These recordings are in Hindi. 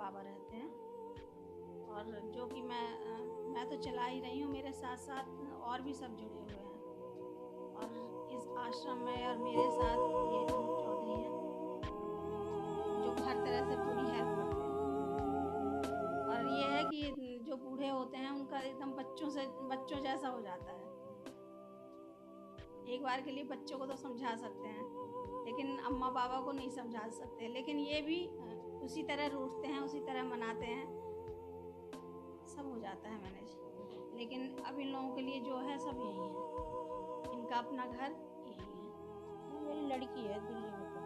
बाबा रहते हैं। और जो कि मैं तो चला ही रही हूँ, मेरे साथ साथ और भी सब जुड़े हुए हैं। और इस आश्रम में और मेरे साथ ये अनूप चौधरी हैं जो हर तरह से पूरी हेल्प करते हैं। और ये है कि जो बूढ़े होते हैं उनका एकदम बच्चों जैसा हो जाता है। एक बार के लिए बच्चों को तो समझा सकते हैं, लेकिन अम्मा पापा को नहीं समझा सकते। लेकिन ये भी उसी तरह रूठते हैं, उसी तरह मनाते हैं, सब हो जाता है मैनेज। लेकिन अब इन लोगों के लिए जो है सब यही है, इनका अपना घर यही है। मेरी लड़की है दिल्ली में, तो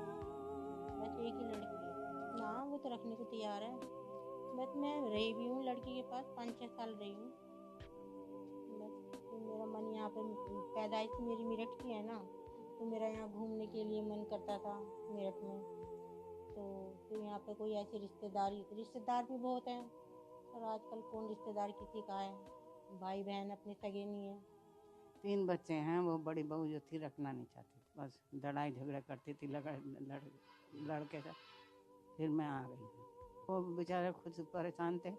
बस एक ही लड़की है ना, वो तो रखने को तैयार है। बस मैं रही भी हूँ लड़की के पास, 5-6 साल रही हूँ। बस तो मेरा मन यहाँ पे, पैदाइश मेरी मेरठ की है ना, तो मेरा यहाँ घूमने के लिए मन करता था मेरठ में। तो फिर यहाँ पे कोई ऐसे रिश्तेदार भी बहुत हैं, और आजकल कौन रिश्तेदार किसी का है, भाई बहन अपने सगे नहीं है। 3 बच्चे हैं, वो बड़ी बहू जो थी रखना नहीं चाहती, बस लड़ाई झगड़ा करती थी लड़के का। फिर मैं आ गई। वो बेचारे खुद से परेशान थे,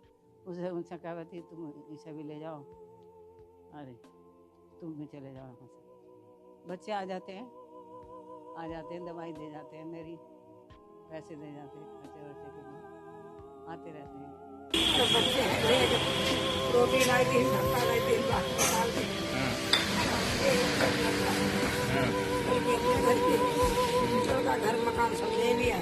उनसे कहा थी तुम इसे भी ले जाओ, अरे तुम भी चले जाओ यहाँ से। बच्चे आ जाते हैं, दवाई दे जाते हैं, मेरी पैसे दे जाते हैं खर्चे वर्चे के लिए, आते रहते हैं। तो बच्चे रोटी लाई थी, धक्का लाई थी, घर मकान सब ले लिया।